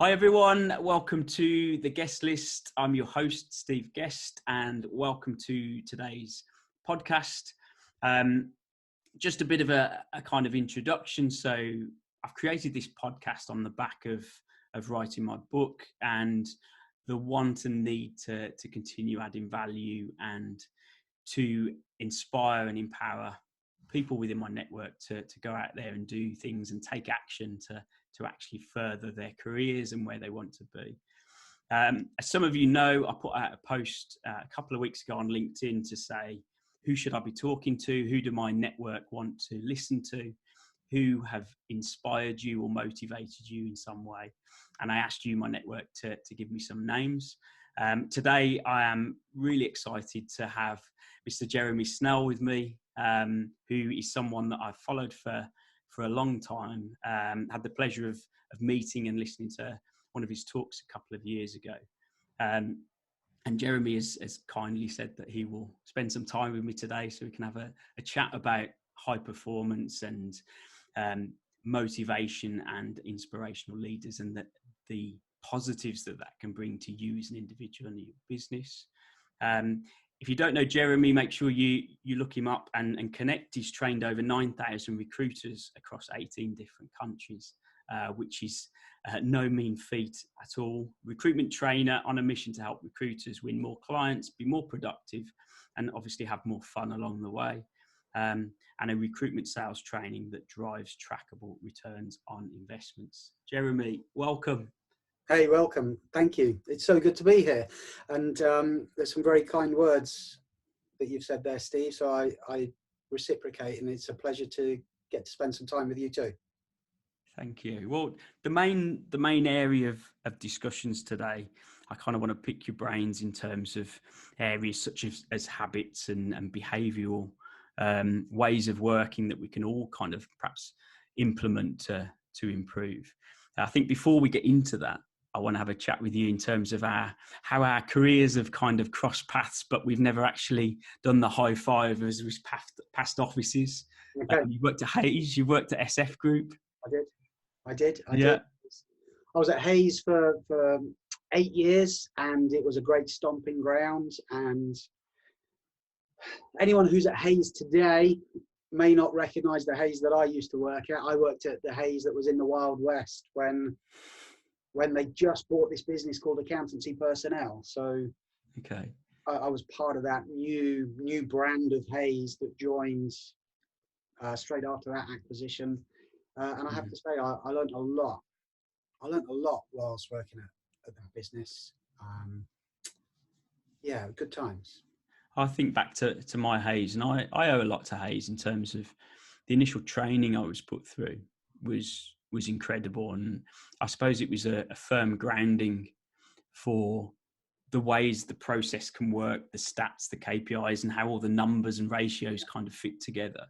Hi everyone, welcome to the guest list. I'm your host, Steve Guest, and welcome to today's podcast. Just a bit of a kind of introduction. So I've created this podcast on the back of writing my book and the want and need to continue adding value and to inspire and empower people within my network to go out there and do things and take action to actually further their careers and where they want to be. As some of you know, I put out a post a couple of weeks ago on LinkedIn to say, who should I be talking to? Who do my network want to listen to? Who have inspired you or motivated you in some way? And I asked you, my network, to give me some names. Today, I am really excited to have Mr. Jeremy Snell with me, who is someone that I've followed for a long time. Had the pleasure of meeting and listening to one of his talks a couple of years ago. And Jeremy has kindly said that he will spend some time with me today so we can have a chat about high performance and motivation and inspirational leaders, and the positives that can bring to you as an individual and your business. If you don't know Jeremy, make sure you look him up and connect. He's trained over 9,000 recruiters across 18 different countries, which is no mean feat at all. Recruitment trainer on a mission to help recruiters win more clients, be more productive, and obviously have more fun along the way. And a recruitment sales training that drives trackable returns on investments. Jeremy, welcome. Hey, welcome. Thank you. It's so good to be here. And there's some very kind words that you've said there, Steve. So I reciprocate, and it's a pleasure to get to spend some time with you too. Thank you. Well, the main area of discussions today, I kind of want to pick your brains in terms of areas such as habits and behavioural ways of working that we can all kind of perhaps implement to improve. I think before we get into that, I want to have a chat with you in terms of how our careers have kind of crossed paths, but we've never actually done the high five as we've passed offices. Okay. You worked at Hayes, you worked at SF Group. I did. Yeah. I was at Hayes for 8 years, and it was a great stomping ground. And anyone who's at Hayes today may not recognise the Hayes that I used to work at. I worked at the Hayes that was in the Wild West when they just bought this business called Accountancy Personnel. So okay, I was part of that new brand of Hayes that joined straight after that acquisition. And I have to say, I learned a lot. I learned a lot whilst working at that business. Yeah, good times. I think back to my Hayes, and I owe a lot to Hayes in terms of the initial training I was put through was incredible, and I suppose it was a firm grounding for the ways the process can work, the stats, the KPIs, and how all the numbers and ratios kind of fit together.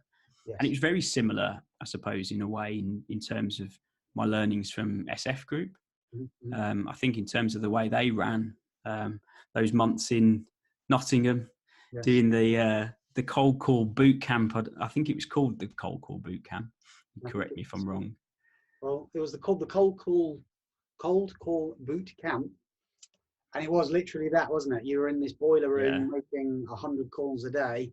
Yes. And it was very similar, I suppose, in a way, in terms of my learnings from SF Group. Mm-hmm. I think in terms of the way they ran those months in Nottingham, Yes. doing the cold call Bootcamp. I think it was called the cold call Bootcamp. Correct me if I'm wrong. Well, it was called the cold call boot camp, and it was literally that, wasn't it? You were in this boiler room making 100 calls a day,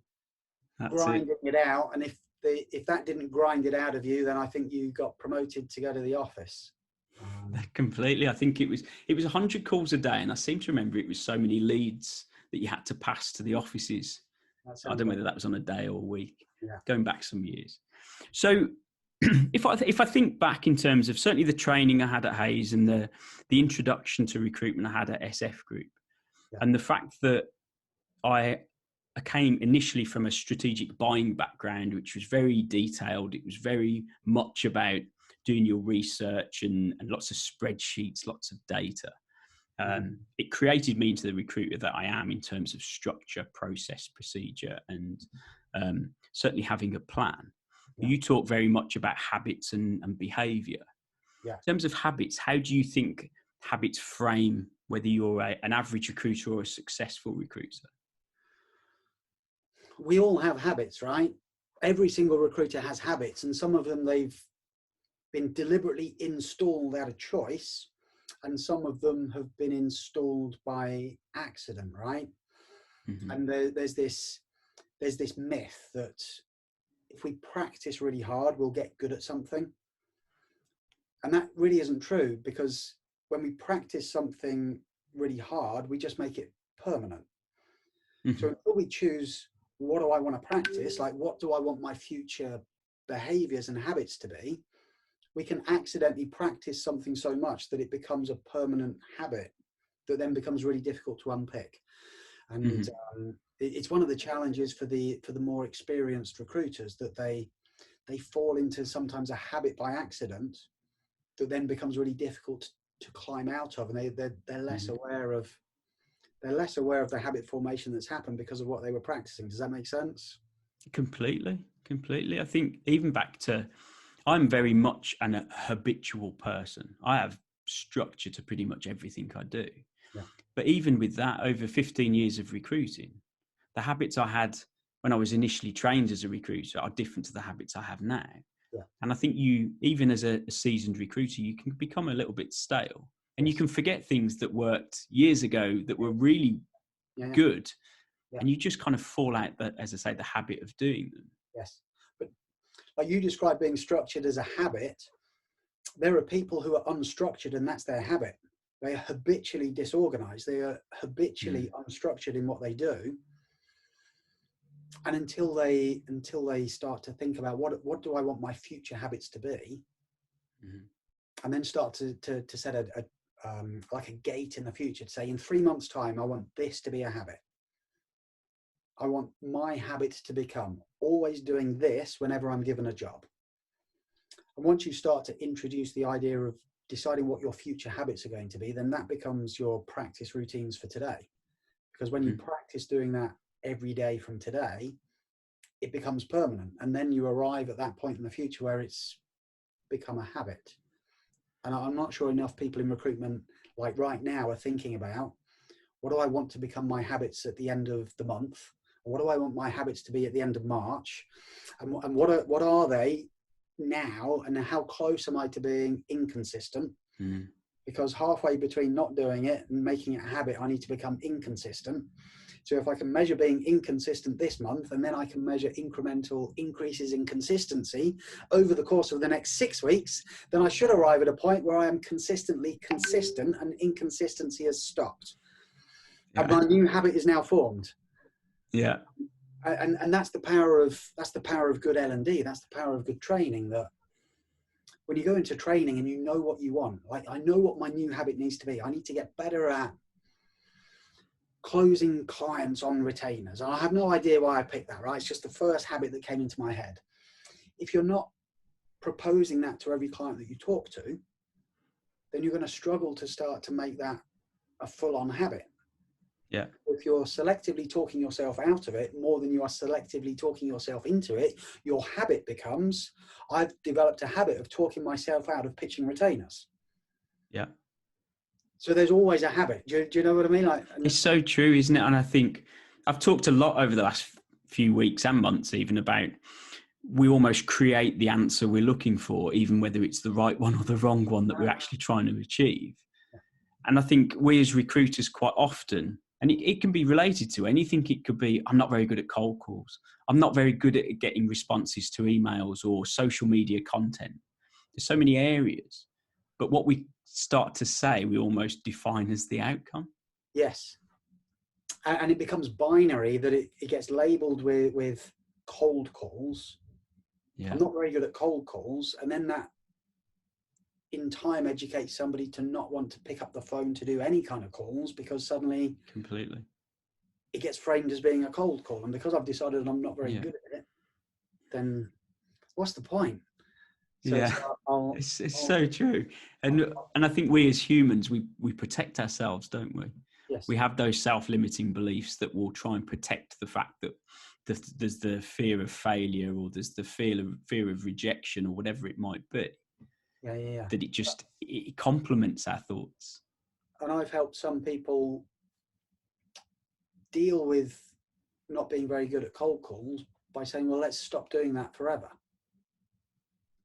grinding it out, and if that didn't grind it out of you, then I think you got promoted to go to the office. Completely. I think it was 100 calls a day, and I seem to remember it was so many leads that you had to pass to the offices. I don't know whether that was on a day or a week. Yeah. Going back some years. So if I think back in terms of certainly the training I had at Hayes and the introduction to recruitment I had at SF Group, and the fact that I came initially from a strategic buying background, which was very detailed. It was very much about doing your research and lots of spreadsheets, lots of data. It created me into the recruiter that I am in terms of structure, process, procedure, and certainly having a plan. You talk very much about habits and behaviour. Yeah. In terms of habits, how do you think habits frame whether you're an average recruiter or a successful recruiter? We all have habits, right? Every single recruiter has habits, and some of them they've been deliberately installed out of choice, and some of them have been installed by accident, right? Mm-hmm. And there's this myth that if we practice really hard, we'll get good at something. And that really isn't true, because when we practice something really hard, we just make it permanent. Mm-hmm. So until we choose, what do I want to practice? Like, what do I want my future behaviors and habits to be? We can accidentally practice something so much that it becomes a permanent habit that then becomes really difficult to unpick. And it's one of the challenges for the more experienced recruiters, that they fall into sometimes a habit by accident that then becomes really difficult to climb out of, and they're less aware of the habit formation that's happened because of what they were practicing. Does that make sense? Completely. I think even back to, I'm very much an habitual person. I have structure to pretty much everything I do. Yeah. But even with that, over 15 years of recruiting, the habits I had when I was initially trained as a recruiter are different to the habits I have now. Yeah. And I think you, even as a seasoned recruiter, you can become a little bit stale, and you can forget things that worked years ago that were really good. Yeah. And you just kind of fall out, as I say, the habit of doing them. Yes. But like you described being structured as a habit, there are people who are unstructured and that's their habit. They are habitually disorganized. They are habitually unstructured in what they do. And until they start to think about what do I want my future habits to be, and then start to set like a gate in the future to say, in 3 months' time, I want this to be a habit. I want my habit to become always doing this whenever I'm given a job. And once you start to introduce the idea of deciding what your future habits are going to be, then that becomes your practice routines for today. Because when you practice doing that every day from today, it becomes permanent. And then you arrive at that point in the future where it's become a habit. And I'm not sure enough people in recruitment, like right now, are thinking about, what do I want to become my habits at the end of the month? What do I want my habits to be at the end of March? And what are they now? And how close am I to being inconsistent? Because halfway between not doing it and making it a habit, I need to become inconsistent. So if I can measure being inconsistent this month, and then I can measure incremental increases in consistency over the course of the next 6 weeks, then I should arrive at a point where I am consistently consistent and inconsistency has stopped. Yeah. And my new habit is now formed. Yeah. And that's the power of good L&D. That's the power of good training, that when you go into training and you know what you want, like, I know what my new habit needs to be. I need to get better at closing clients on retainers. And I have no idea why I picked that, right? It's just the first habit that came into my head. If you're not proposing that to every client that you talk to, then you're going to struggle to start to make that a full-on habit. Yeah. If you're selectively talking yourself out of it more than you are selectively talking yourself into it, your habit becomes, I've developed a habit of talking myself out of pitching retainers. Yeah. So there's always a habit. Do you know what I mean? Like, it's so true, isn't it? And I think I've talked a lot over the last few weeks and months even about, we almost create the answer we're looking for, even whether it's the right one or the wrong one that we're actually trying to achieve. And I think we as recruiters quite often, and it can be related to anything. It could be, I'm not very good at cold calls. I'm not very good at getting responses to emails or social media content. There's so many areas. But what we start to say, we almost define as the outcome. Yes. And it becomes binary, that it gets labeled with cold calls. Yeah. I'm not very good at cold calls. And then that in time educates somebody to not want to pick up the phone to do any kind of calls, because suddenly completely it gets framed as being a cold call. And because I've decided I'm not very good at it, then what's the point? So it's so true. And I think we as humans, we protect ourselves, don't we? Yes. We have those self-limiting beliefs that will try and protect the fact that there's the fear of failure, or there's the fear of rejection, or whatever it might be. Yeah. That it complements our thoughts. And I've helped some people deal with not being very good at cold calls by saying, well, let's stop doing that forever.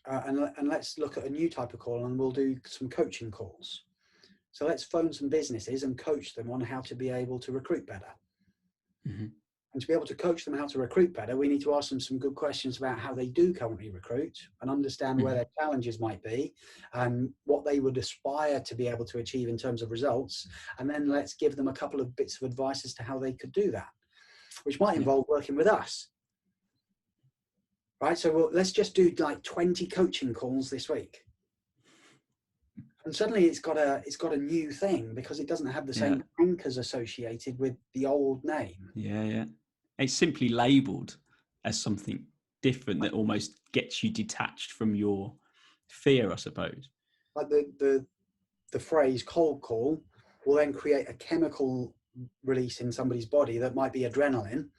And let's look at a new type of call, and we'll do some coaching calls. So let's phone some businesses and coach them on how to be able to recruit better. Mm-hmm. And to be able to coach them how to recruit better, we need to ask them some good questions about how they do currently recruit and understand where their challenges might be and what they would aspire to be able to achieve in terms of results. And then let's give them a couple of bits of advice as to how they could do that, which might involve working with us. Right? So let's just do like 20 coaching calls this week. And suddenly it's got a new thing because it doesn't have the same anchors associated with the old name. Yeah. It's simply labelled as something different that almost gets you detached from your fear, I suppose. Like the phrase cold call will then create a chemical release in somebody's body that might be adrenaline.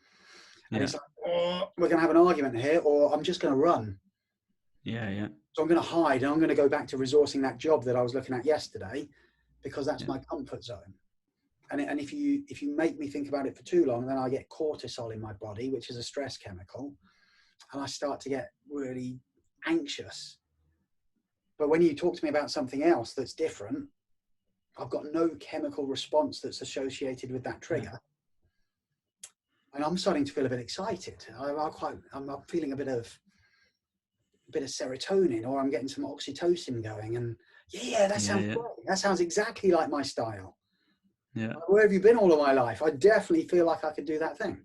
And it's like, oh, we're going to have an argument here, or I'm just going to run. Yeah. So I'm going to hide and I'm going to go back to resourcing that job that I was looking at yesterday because that's my comfort zone. And if you make me think about it for too long, then I get cortisol in my body, which is a stress chemical, and I start to get really anxious. But when you talk to me about something else that's different, I've got no chemical response that's associated with that trigger. And I'm starting to feel a bit excited. I'm feeling a bit of serotonin, or I'm getting some oxytocin going. And that sounds great. That sounds exactly like my style. Yeah. Where have you been all of my life? I definitely feel like I could do that thing.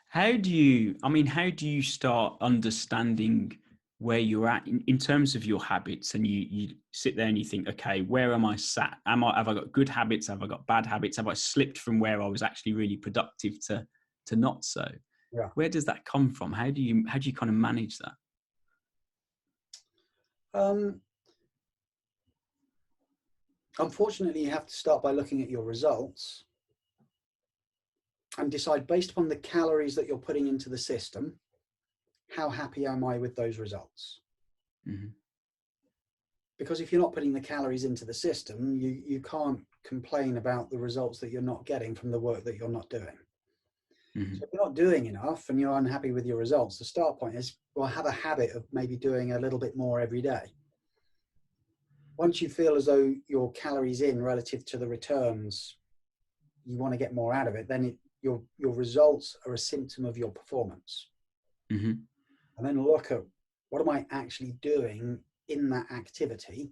How do you start understanding where you're at in terms of your habits? And you sit there and you think, okay, where am I sat? Have I got good habits? Have I got bad habits? Have I slipped from where I was actually really productive to not so? Yeah. Where does that come from? How do you kind of manage that? Unfortunately, you have to start by looking at your results and decide, based upon the calories that you're putting into the system, how happy am I with those results? Mm-hmm. Because if you're not putting the calories into the system, you can't complain about the results that you're not getting from the work that you're not doing. Mm-hmm. So if you're not doing enough and you're unhappy with your results, the start point is, well, have a habit of maybe doing a little bit more every day. Once you feel as though your calories in relative to the returns, you want to get more out of it, then your results are a symptom of your performance. Mm-hmm. And then look at, what am I actually doing in that activity?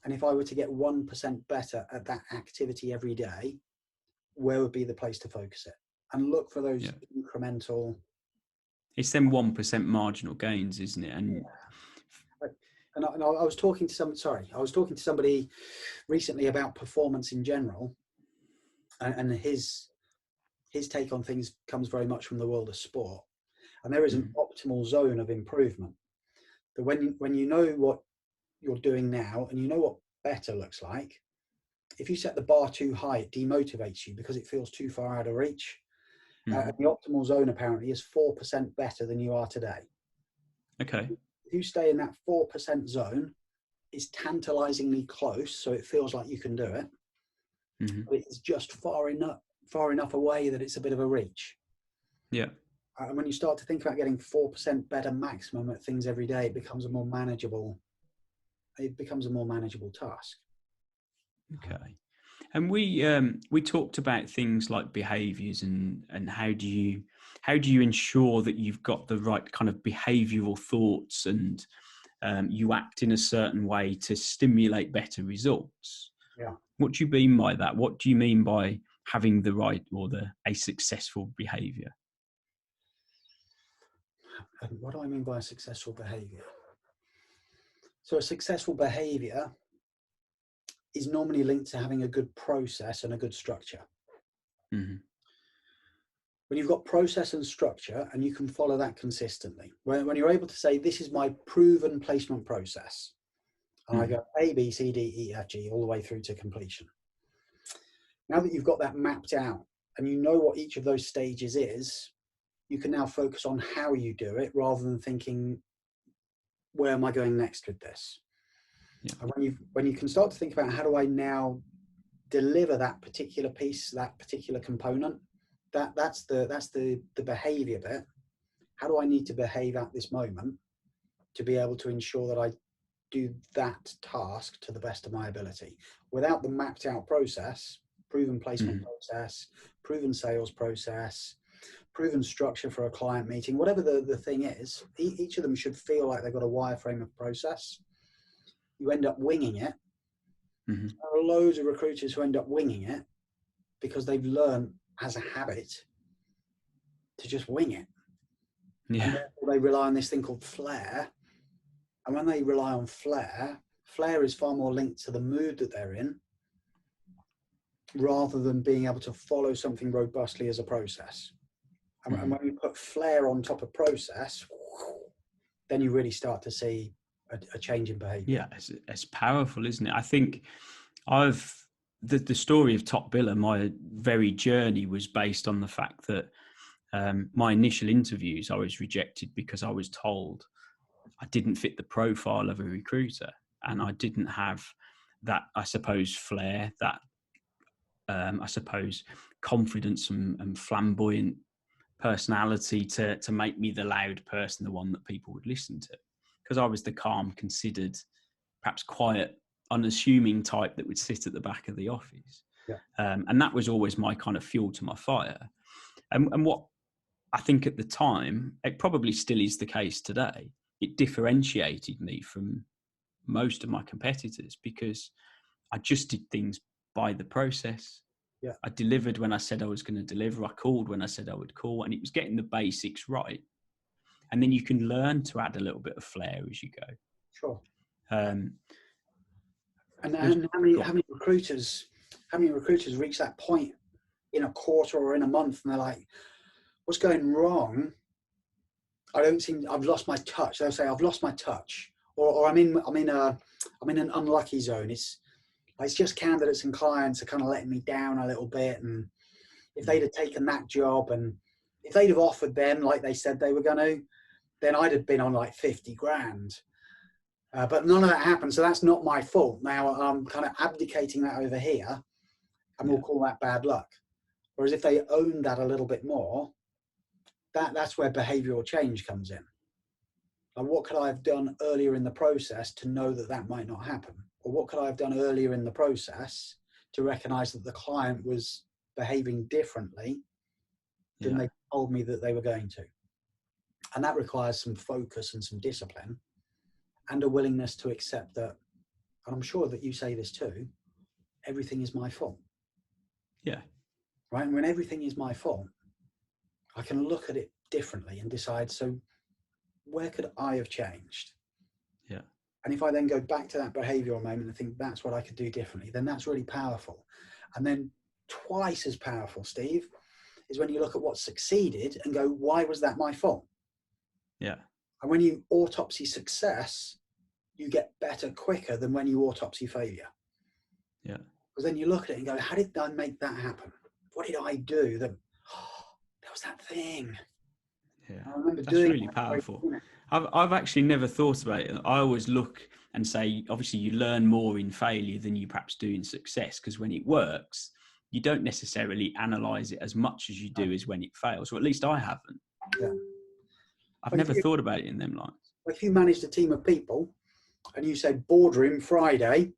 And if I were to get 1% better at that activity every day, where would be the place to focus it? And look for those incremental. It's them 1% marginal gains, isn't it? And I was talking to somebody recently about performance in general, and his take on things comes very much from the world of sport. And there is an optimal zone of improvement. That when you know what you're doing now and you know what better looks like, if you set the bar too high, it demotivates you because it feels too far out of reach. And the optimal zone apparently is 4% better than you are today. Okay. If you stay in that 4% zone, it's tantalizingly close, so it feels like you can do it. But it's just far enough away that it's a bit of a reach. Yeah. And when you start to think about getting 4% better maximum at things every day, it becomes a more manageable task. Okay. And we talked about things like behaviours and how do you ensure that you've got the right kind of behavioural thoughts and you act in a certain way to stimulate better results. Yeah. What do you mean by that? What do you mean by having the right or a successful behaviour? And what do I mean by a successful behaviour? So a successful behaviour is normally linked to having a good process and a good structure. Mm-hmm. When you've got process and structure and you can follow that consistently, when you're able to say, this is my proven placement process, and I go A, B, C, D, E, F, G, all the way through to completion. Now that you've got that mapped out and you know what each of those stages is, you can now focus on how you do it rather than thinking, where am I going next with this? Yeah. And when you can start to think about, how do I now deliver that particular piece, that particular component, that's the behavior bit. How do I need to behave at this moment to be able to ensure that I do that task to the best of my ability. Without the mapped out process, proven placement process, proven sales process, proven structure for a client meeting, whatever the thing is, each of them should feel like they've got a wireframe of process. You end up winging it. There are loads of recruiters who end up winging it because they've learned as a habit to just wing it. Yeah. And therefore they rely on this thing called flair. And when they rely on flair is far more linked to the mood that they're in rather than being able to follow something robustly as a process. And when you put flair on top of process, then you really start to see a change in behaviour. Yeah, it's powerful, isn't it? I think the story of Top Biller, my very journey was based on the fact that my initial interviews, I was rejected because I was told I didn't fit the profile of a recruiter, and I didn't have that, I suppose, flair, that I suppose, confidence and flamboyant personality to make me the loud person, the one that people would listen to, because I was the calm, considered, perhaps quiet, unassuming type that would sit at the back of the office. Yeah. And that was always my kind of fuel to my fire. And what I think at the time, it probably still is the case today, it differentiated me from most of my competitors because I just did things by the process. Yeah. I delivered when I said I was going to deliver. I called when I said I would call, and it was getting the basics right. And then you can learn to add a little bit of flair as you go. Sure. And how many recruiters reach that point in a quarter or in a month, and they're like, "What's going wrong? I've lost my touch." They'll say, "I've lost my touch," or I'm in an unlucky zone. It's just candidates and clients are kind of letting me down a little bit. And if they'd have taken that job and if they'd have offered them like they said they were going to, then I'd have been on like 50 grand. But none of that happened. So that's not my fault. Now I'm kind of abdicating that over here, and we'll call that bad luck. Whereas if they own that a little bit more, that's where behavioural change comes in. Like, what could I have done earlier in the process to know that might not happen? Or what could I have done earlier in the process to recognise that the client was behaving differently than they told me that they were going to? And that requires some focus and some discipline and a willingness to accept that, and I'm sure that you say this too, everything is my fault. Yeah. Right? And when everything is my fault, I can look at it differently and decide, so where could I have changed? Yeah. And if I then go back to that behavioural moment and think that's what I could do differently, then that's really powerful. And then twice as powerful, Steve, is when you look at what succeeded and go, why was that my fault? Yeah. And when you autopsy success, you get better quicker than when you autopsy failure. Yeah. Because then you look at it and go, how did I make that happen? What did I do? That was that thing. Yeah, I remember that's doing really powerful. I've actually never thought about it. I always look and say, obviously you learn more in failure than you perhaps do in success, because when it works, you don't necessarily analyze it as much as you do as when it fails, or at least I haven't. Yeah. I've never thought about it in them lines. If you managed a team of people and you said boardroom Friday,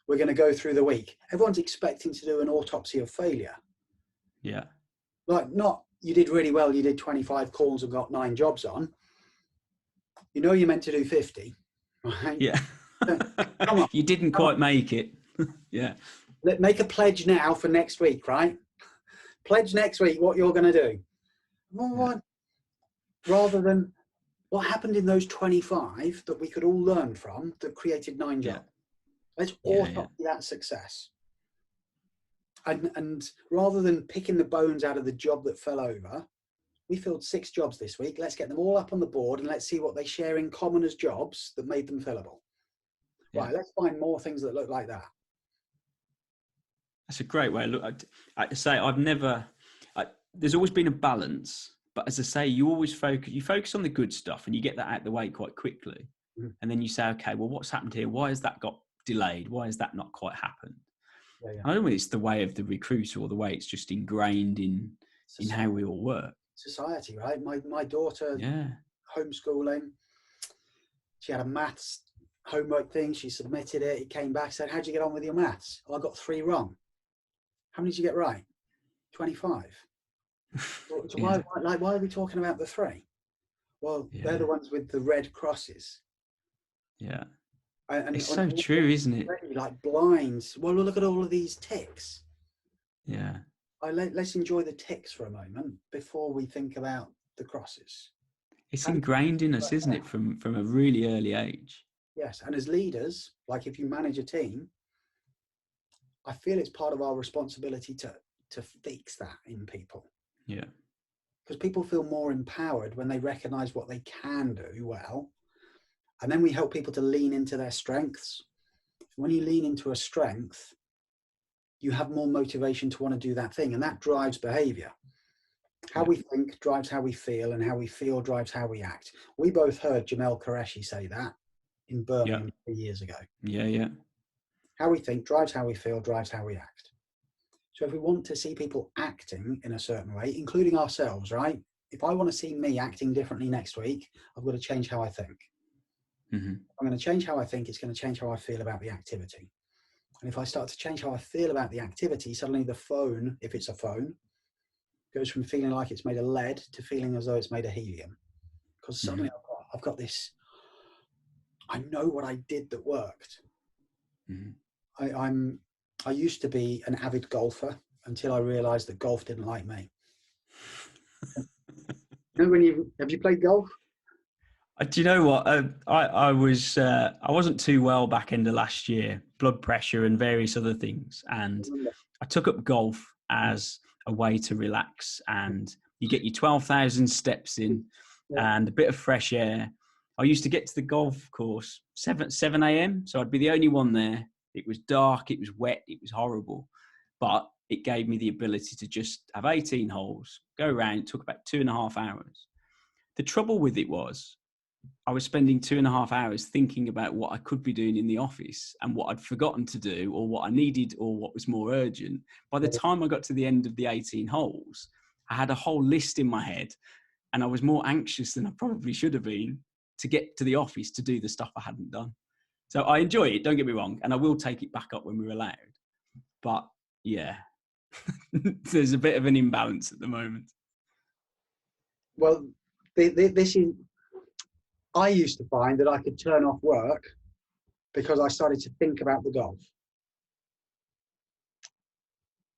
we're going to go through the week, everyone's expecting to do an autopsy of failure. Yeah. Like, not you did really well, you did 25 calls and got 9 jobs on. You know you're meant to do 50, right? Yeah. Come on. You didn't quite make it. Yeah. Let's make a pledge now for next week, right? Pledge next week what you're going to do. Well, rather than what happened in those 25 that we could all learn from that created 9 jobs. Let's autopsy that success. And rather than picking the bones out of the job that fell over, we filled 6 jobs this week. Let's get them all up on the board and let's see what they share in common as jobs that made them fillable. Yeah. Right, let's find more things that look like that. That's a great way. Look, I say there's always been a balance, but as I say, you always focus on the good stuff and you get that out of the way quite quickly. Mm-hmm. And then you say, okay, well, what's happened here? Why has that got delayed? Why has that not quite happened? Yeah. I don't know if it's the way of the recruiter or the way it's just ingrained in how we all work. Society, right? My daughter, homeschooling, she had a maths homework thing. She submitted it. It came back, said, how'd you get on with your maths? Oh, I got 3 wrong. How many did you get right? 25. So Yeah. why are we talking about the 3? Well, Yeah. they're the ones with the red crosses. Yeah. And It's so true, isn't it? like blinds. Well, look at all of these ticks. Yeah. Let's enjoy the ticks for a moment before we think about the crosses. It's ingrained in us, isn't it, from a really early age? Yes, and as leaders, like if you manage a team, I feel it's part of our responsibility to fix that in people. Yeah. Because people feel more empowered when they recognize what they can do well. And then we help people to lean into their strengths. When you lean into a strength, you have more motivation to want to do that thing. And that drives behavior. How we think drives how we feel, and how we feel drives how we act. We both heard Jamel Qureshi say that in Birmingham 3 years ago. Yeah. How we think drives how we feel, drives how we act. So if we want to see people acting in a certain way, including ourselves, right? If I want to see me acting differently next week, I've got to change how I think. Mm-hmm. I'm going to change how I think. It's going to change how I feel about the activity. And if I start to change how I feel about the activity, suddenly the phone, if it's a phone, goes from feeling like it's made of lead to feeling as though it's made of helium. Because suddenly I've got this, I know what I did that worked. Mm-hmm. I used to be an avid golfer until I realized that golf didn't like me. Have you played golf? Do you know what? I wasn't too well back in the last year, blood pressure and various other things, and I took up golf as a way to relax. And you get your 12,000 steps in and a bit of fresh air. I used to get to the golf course 7 a.m. So I'd be the only one there. It was dark, it was wet, it was horrible, but it gave me the ability to just have 18 holes, go around. It took about 2.5 hours. The trouble with it was, I was spending 2.5 hours thinking about what I could be doing in the office and what I'd forgotten to do, or what I needed, or what was more urgent. By the time I got to the end of the 18 holes, I had a whole list in my head, and I was more anxious than I probably should have been to get to the office to do the stuff I hadn't done. So I enjoy it, don't get me wrong, and I will take it back up when we're allowed. But yeah, there's a bit of an imbalance at the moment. Well, this is, I used to find that I could turn off work because I started to think about the golf.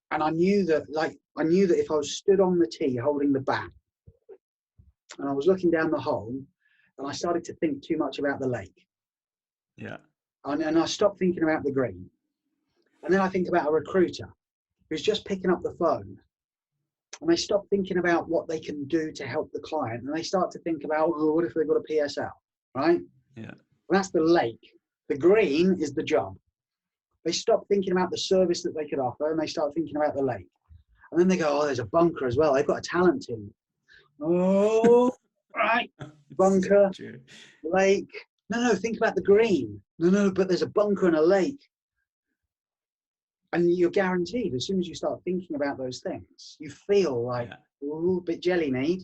And I knew that if I was stood on the tee holding the bat and I was looking down the hole and I started to think too much about the lake. Yeah. And I stopped thinking about the green. And then I think about a recruiter who's just picking up the phone, and they stop thinking about what they can do to help the client, and they start to think about, oh, what if they've got a PSL, right? Yeah. And that's the lake. The green is the job. They stop thinking about the service that they could offer, and they start thinking about the lake. And then they go, oh, there's a bunker as well. They've got a talent team. Oh, right. Bunker, lake. No, think about the green. No, but there's a bunker and a lake. And you're guaranteed, as soon as you start thinking about those things, you feel like, ooh, a bit jelly need.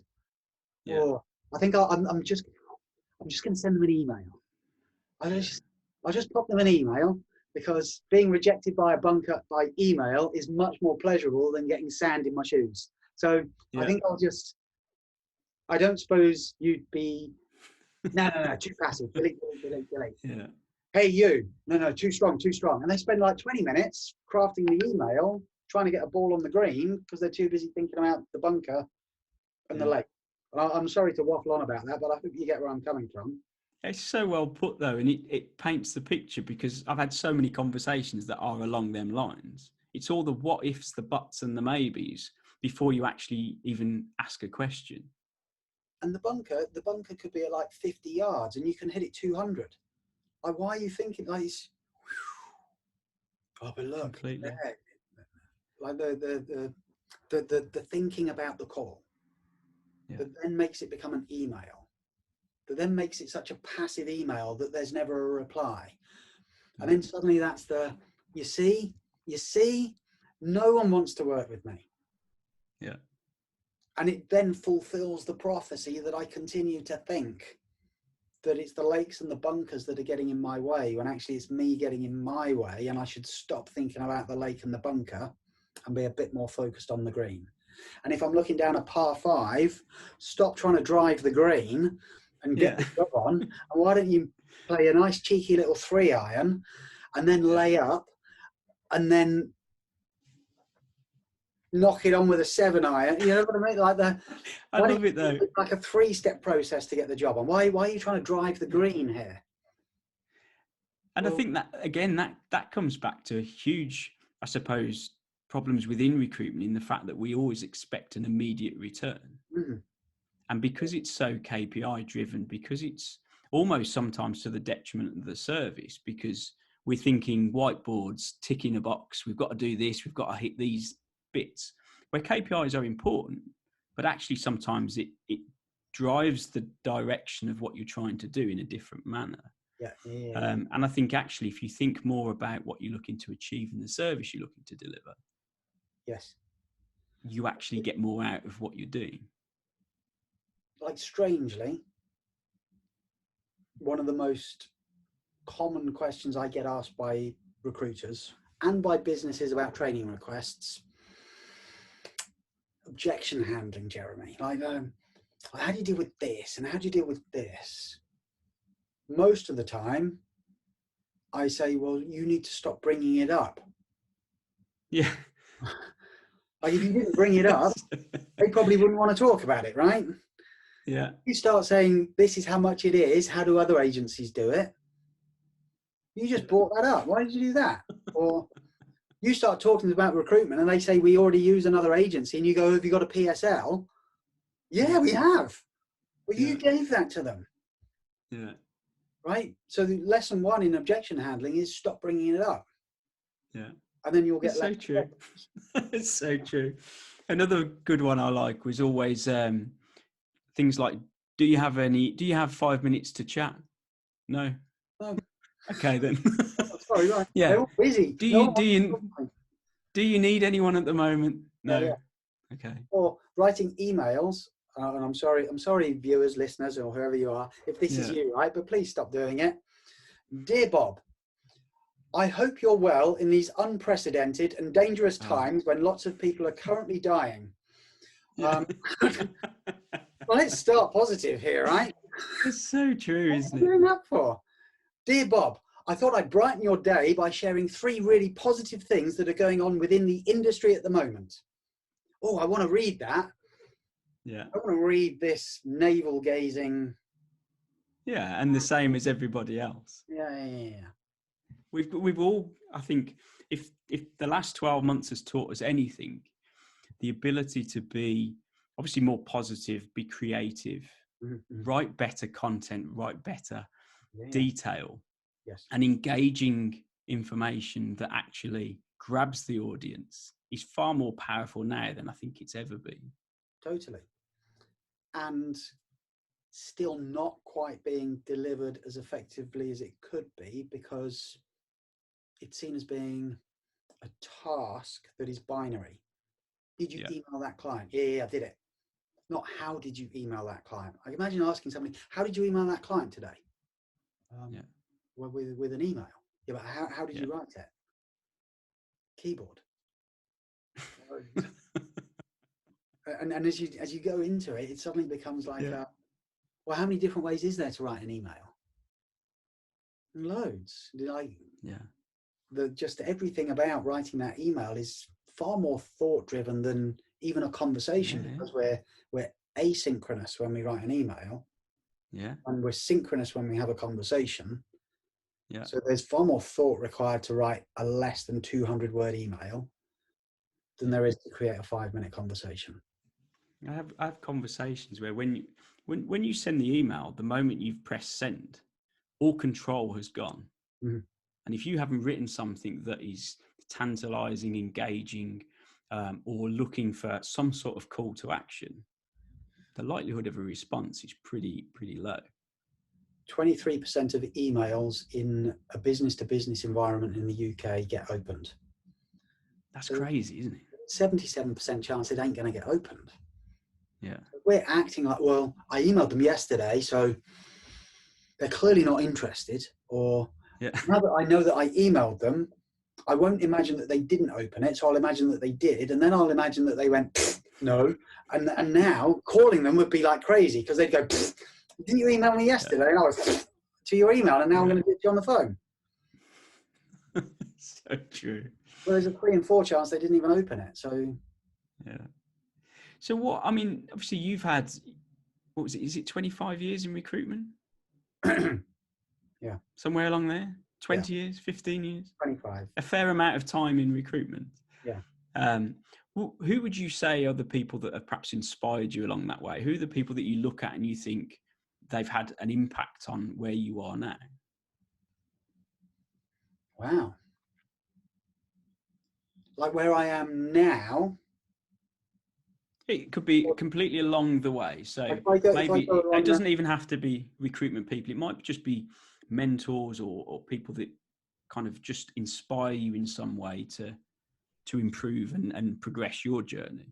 Yeah. Or I think I'm just going to send them an email. I'll just pop them an email, because being rejected by a bunker by email is much more pleasurable than getting sand in my shoes. So I think I don't suppose you'd be, no, too passive. Delete. Yeah. Hey, you, no, too strong. And they spend like 20 minutes crafting the email, trying to get a ball on the green because they're too busy thinking about the bunker and the lake. And I'm sorry to waffle on about that, but I hope you get where I'm coming from. It's so well put, though, and it paints the picture, because I've had so many conversations that are along them lines. It's all the what ifs, the buts and the maybes before you actually even ask a question. And the bunker could be at like 50 yards and you can hit it 200. Like, why are you thinking like it's, oh, but look, completely. Like the thinking about the call that then makes it become an email, that then makes it such a passive email that there's never a reply. And then suddenly that's you see, no one wants to work with me. Yeah. And it then fulfills the prophecy that I continue to think that it's the lakes and the bunkers that are getting in my way, when actually it's me getting in my way, and I should stop thinking about the lake and the bunker and be a bit more focused on the green. And if I'm looking down a par 5, stop trying to drive the green and get the job on. And why don't you play a nice cheeky little 3-iron and then lay up and then knock it on with a 7-iron? You know what I mean? Like I love it though. Like a 3-step process to get the job on. Why are you trying to drive the green here? And I think that, again, that comes back to a huge, I suppose, problems within recruitment, in the fact that we always expect an immediate return. Mm-hmm. And because it's so KPI driven, because it's almost sometimes to the detriment of the service, because we're thinking whiteboards, ticking a box, we've got to do this, we've got to hit these bits, where KPIs are important, but actually sometimes it drives the direction of what you're trying to do in a different manner. Yeah. And I think actually, if you think more about what you're looking to achieve in the service you're looking to deliver, yes, you actually get more out of what you're doing. Like, strangely, one of the most common questions I get asked by recruiters and by businesses about training requests: objection handling, Jeremy. Like, how do you deal with this? And how do you deal with this? Most of the time, I say, well, you need to stop bringing it up. Yeah. Like, if you didn't bring it up, they probably wouldn't want to talk about it, right? Yeah. You start saying, this is how much it is, how do other agencies do it? You just brought that up. Why did you do that? Or you start talking about recruitment and they say, we already use another agency, and you go, have you got a PSL? Yeah, we have. Well, you gave that to them. Yeah. Right? So the lesson 1 in objection handling is stop bringing it up. Yeah. And then you'll get so true. It's so true. Another good one I like was always things like, do you have 5 minutes to chat? No. Okay then. Sorry, right. Yeah. They're all busy. Do you need anyone at the moment? No. Yeah. Okay. Or writing emails. And I'm sorry, viewers, listeners, or whoever you are, if this is you, right? But please stop doing it. Dear Bob, I hope you're well in these unprecedented and dangerous times when lots of people are currently dying. Well, let's start positive here, right? It's so true, isn't it? What are you doing that for? Dear Bob, I thought I'd brighten your day by sharing 3 really positive things that are going on within the industry at the moment. Oh, I want to read that. Yeah. I want to read this navel-gazing. Yeah, and the same as everybody else. Yeah. We've all, I think, if the last 12 months has taught us anything, the ability to be obviously more positive, be creative, write better content, write better detail, and engaging information that actually grabs the audience is far more powerful now than I think it's ever been. Totally. And still not quite being delivered as effectively as it could be, because it's seen as being a task that is binary. Did you email that client? Yeah, I did it. Not how did you email that client. I can imagine asking somebody, how did you email that client today? Well, with an email. Yeah, but how did you write it? Keyboard. And as you go into it, it suddenly becomes like, well, how many different ways is there to write an email? Loads. Just everything about writing that email is far more thought driven than even a conversation, because we're asynchronous when we write an email, and we're synchronous when we have a conversation. So there's far more thought required to write a less than 200 word email than there is to create a 5-minute conversation. I have conversations where when you send the email, the moment you've pressed send, all control has gone. Mm-hmm. And if you haven't written something that is tantalizing, engaging, or looking for some sort of call to action, the likelihood of a response is pretty low. 23% of emails in a business-to-business environment in the UK get opened. That's crazy, isn't it? 77% chance it ain't going to get opened. Yeah. We're acting like, well, I emailed them yesterday, so they're clearly not interested, or Yeah. now that I know that I emailed them, I won't imagine that they didn't open it, so I'll imagine that they did, and then I'll imagine that they went no, and now calling them would be like crazy, because they'd go, didn't you email me yesterday? And I was to your email, and now I'm going to get you on the phone. So true. Well, there's a 3 in 4 chance they didn't even open it. So yeah. So what, I mean, obviously you've had, what was it? Is it 25 years in recruitment? yeah, Somewhere along there? 20 years, 15 years? 25. A fair amount of time in recruitment. Yeah. Who would you say are the people that have perhaps inspired you along that way? Who are the people that you look at and you think they've had an impact on where you are now? Wow. Like where I am now? It could be completely along the way. So maybe it doesn't even have to be recruitment people. It might just be mentors or people that kind of just inspire you in some way to improve and progress your journey.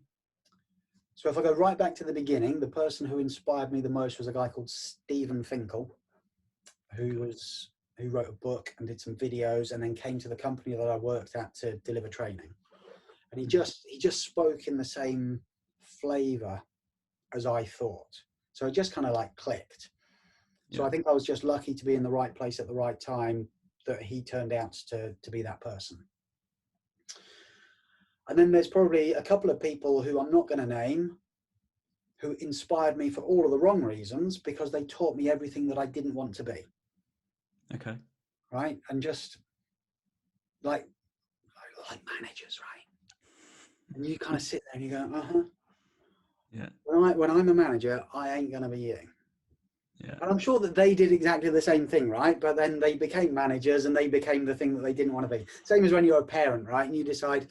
So if I go right back to the beginning, the person who inspired me the most was a guy called Stephen Finkel, who wrote a book and did some videos, and then came to the company that I worked at to deliver training. And he just spoke in the same flavor as I thought. So it just kind of like clicked. So I think I was just lucky to be in the right place at the right time, that he turned out to be that person. And then there's probably a couple of people who I'm not going to name, who inspired me for all of the wrong reasons, because they taught me everything that I didn't want to be. Okay. Right. And just like managers, right? And you kind of sit there and you go, yeah. When I'm a manager, I ain't going to be you. Yeah. And I'm sure that they did exactly the same thing, right? But then they became managers and they became the thing that they didn't want to be. Same as when you're a parent, right? And you decide,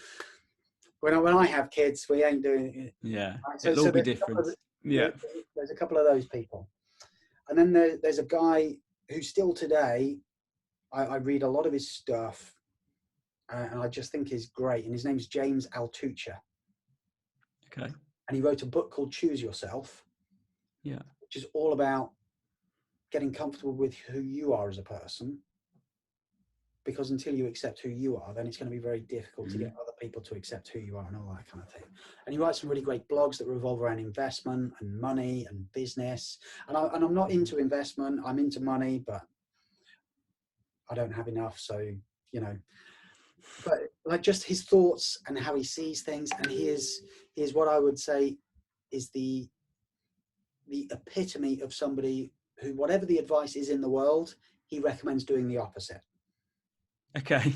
when I have kids, we ain't doing it. Yeah. Right? It'll all be different. There's a couple of those people. And then there's a guy who still today, I read a lot of his stuff, and I just think is great. And his name's James Altucher. Okay. And he wrote a book called Choose Yourself. Yeah. Which is all about getting comfortable with who you are as a person. Because until you accept who you are, then it's going to be very difficult to get other people to accept who you are and all that kind of thing. And he writes some really great blogs that revolve around investment and money and business. And I'm not into investment. I'm into money, but I don't have enough. So, but like just his thoughts and how he sees things. And he is what I would say is the epitome of somebody who, whatever the advice is in the world, he recommends doing the opposite. Okay.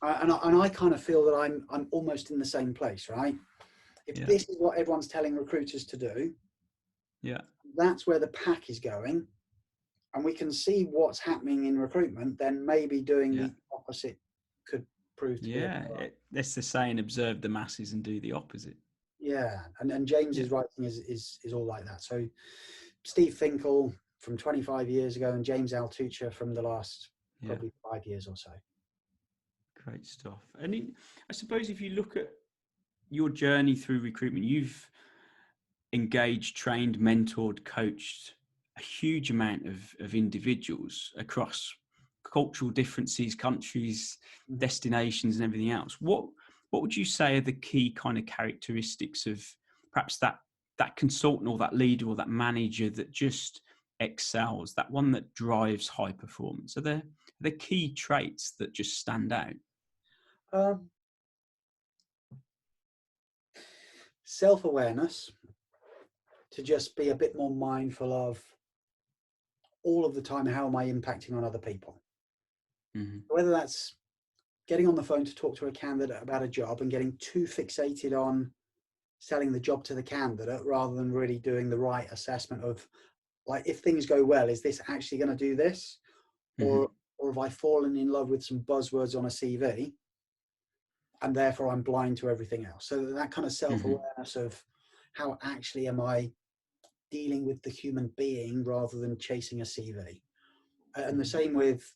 And I kind of feel that I'm almost in the same place, right? If this is what everyone's telling recruiters to do, that's where the pack is going, and we can see what's happening in recruitment, then maybe doing the opposite could prove to be. That's the saying: observe the masses and do the opposite. Yeah, and James's writing is all like that. So Steve Finkel from 25 years ago, and James Altucher from the last probably 5 years or so. Great stuff. And I suppose if you look at your journey through recruitment, you've engaged, trained, mentored, coached a huge amount of individuals across cultural differences, countries, destinations, and everything else. What would you say are the key kind of characteristics of perhaps that consultant or that leader or that manager that just excels, that one that drives high performance? Are there key traits that just stand out? Self-awareness, to just be a bit more mindful of all of the time, how am I impacting on other people? Whether that's getting on the phone to talk to a candidate about a job and getting too fixated on selling the job to the candidate rather than really doing the right assessment of, like, if things go well, is this actually going to do this? Or have I fallen in love with some buzzwords on a CV and therefore I'm blind to everything else? So that kind of self-awareness of how actually am I dealing with the human being rather than chasing a CV. And the same with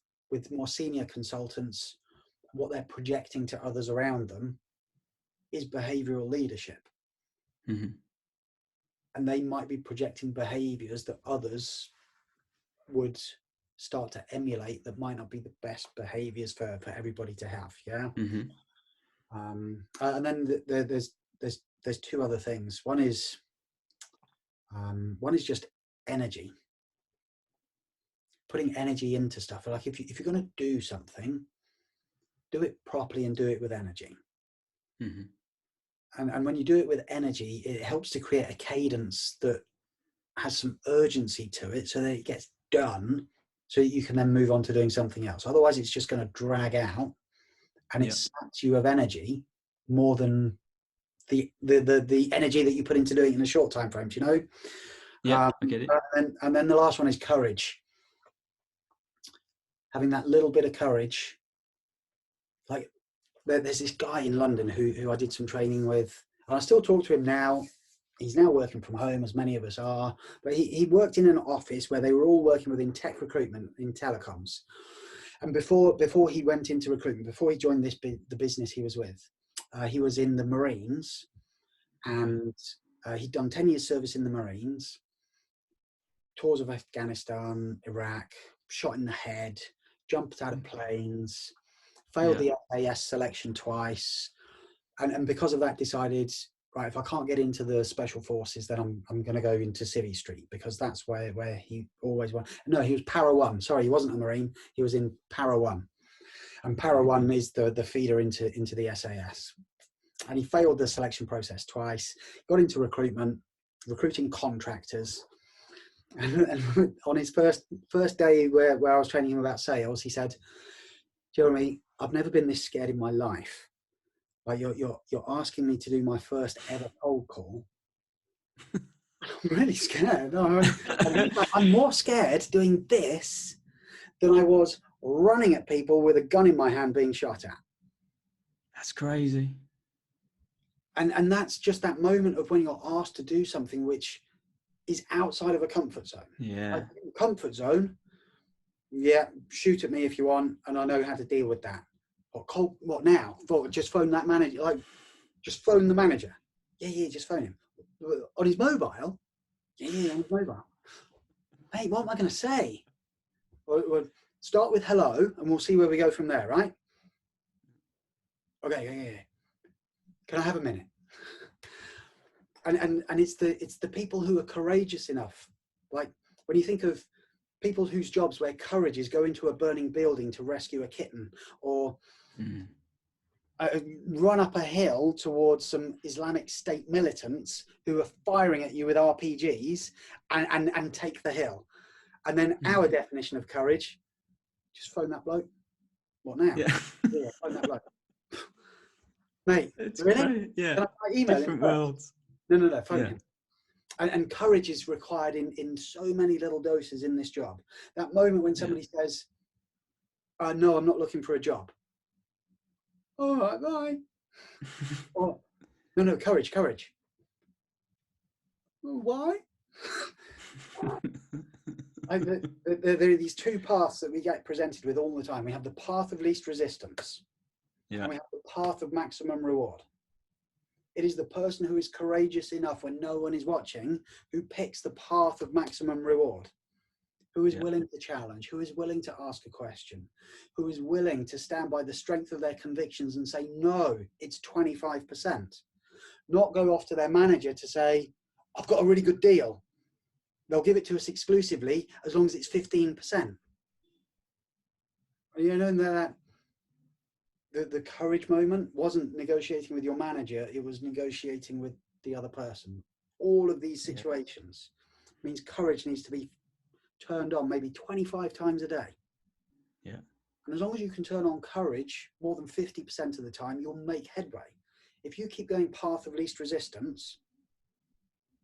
more senior consultants, what they're projecting to others around them is behavioral leadership. And they might be projecting behaviors that others would start to emulate that might not be the best behaviors for everybody to have. Yeah. Mm-hmm. And then there's two other things. One is just energy, putting energy into stuff. Like if you're going to do something, do it properly and do it with energy. Mm-hmm. And when you do it with energy, it helps to create a cadence that has some urgency to it, so that it gets done, so that you can then move on to doing something else. Otherwise, it's just going to drag out, and it saps you of energy more than the energy that you put into doing it in a short time frame. Do you know? Yeah, I get it. And then the last one is courage. Having that little bit of courage. Like there's this guy in London who I did some training with, and I still talk to him now. He's now working from home, as many of us are, but he worked in an office where they were all working within tech recruitment in telecoms. And before he went into recruitment, before he joined the business he was with, he was in the Marines, and he'd done 10 years service in the Marines, tours of Afghanistan, Iraq, shot in the head, jumped out of planes, failed the SAS selection twice, and because of that decided, right, if I can't get into the special forces, then I'm going to go into Civvy Street, because that's where he always went. No, he was Para 1. Sorry, he wasn't a Marine. He was in Para 1. And Para 1 is the feeder into the SAS. And he failed the selection process twice, got into recruiting contractors. And on his first day where I was training him about sales, he said, Jeremy, I've never been this scared in my life. Like you're asking me to do my first ever cold call. I'm really scared. I'm more scared doing this than I was running at people with a gun in my hand being shot at. That's crazy. And that's just that moment of when you're asked to do something which is outside of a comfort zone. Yeah. Like, comfort zone, yeah, shoot at me if you want, and I know how to deal with that. What now? Just phone that manager. Like, just phone the manager. Yeah, just phone him. On his mobile? Yeah, on his mobile. Hey, what am I going to say? We'll start with hello, and we'll see where we go from there, right? Okay, yeah. Can I have a minute? And it's the people who are courageous enough. Like, when you think of people whose jobs where courage is go into a burning building to rescue a kitten, or run up a hill towards some Islamic State militants who are firing at you with RPGs and take the hill. And then our definition of courage, just phone that bloke. What now? Yeah, phone that bloke. Mate, it's really? Great. Yeah. Can I email Different him? worlds. No, phone him. And courage is required in so many little doses in this job. That moment when somebody says, no, I'm not looking for a job. All right, bye. Or, no, courage. Why? There are these two paths that we get presented with all the time. We have the path of least resistance, and we have the path of maximum reward. It is the person who is courageous enough when no one is watching who picks the path of maximum reward, who is willing to challenge, who is willing to ask a question, who is willing to stand by the strength of their convictions and say, no, it's 25%. Not go off to their manager to say, I've got a really good deal. They'll give it to us exclusively as long as it's 15%. You know, that the courage moment wasn't negotiating with your manager, it was negotiating with the other person. All of these situations means courage needs to be turned on maybe 25 times a day. Yeah. And as long as you can turn on courage more than 50% of the time, you'll make headway. If you keep going path of least resistance,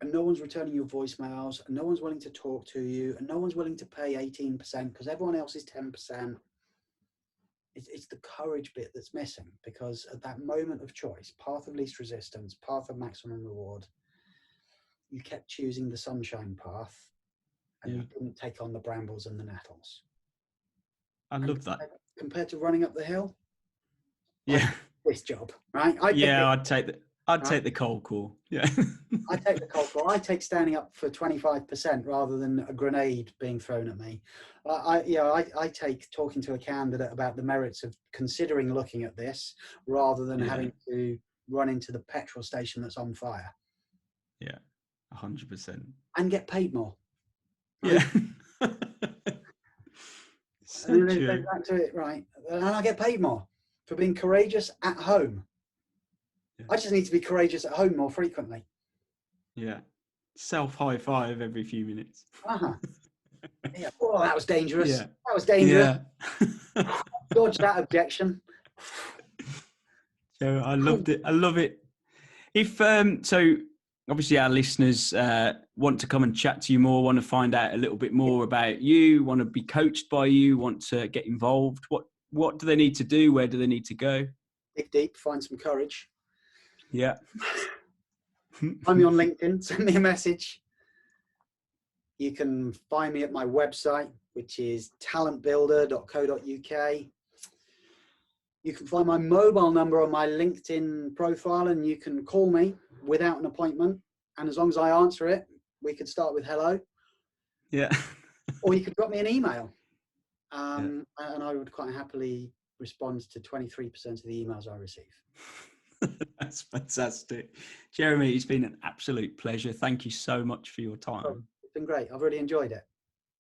and no one's returning your voicemails, and no one's willing to talk to you, and no one's willing to pay 18% because everyone else is 10%, it's the courage bit that's missing, because at that moment of choice, path of least resistance, path of maximum reward, you kept choosing the sunshine path, and you didn't take on the brambles and the nettles. I love that. Compared to running up the hill, yeah, this job, right? I'd take I'd take the cold call. Yeah. I take the cold call. I take standing up for 25% rather than a grenade being thrown at me. I take talking to a candidate about the merits of considering looking at this rather than having to run into the petrol station that's on fire. Yeah, 100%. And get paid more. Right? Yeah. So and then true. go back to it, right? And I get paid more for being courageous at home. Yeah. I just need to be courageous at home more frequently. Yeah. Self high five every few minutes. Yeah. Oh, that was dangerous. Yeah. That was dangerous. Yeah. Dodge that objection. So I loved it. I love it. If so obviously our listeners want to come and chat to you more, want to find out a little bit more about you, want to be coached by you, want to get involved. What do they need to do? Where do they need to go? Dig deep, find some courage. Yeah. Find me on LinkedIn, send me a message. You can find me at my website, which is talentbuilder.co.uk. You can find my mobile number on my LinkedIn profile, and you can call me without an appointment. And as long as I answer it, we could start with hello. Yeah. Or you could drop me an email. And I would quite happily respond to 23% of the emails I receive. That's fantastic. Jeremy, it's been an absolute pleasure. Thank you so much for your time. It's been great. I've really enjoyed it.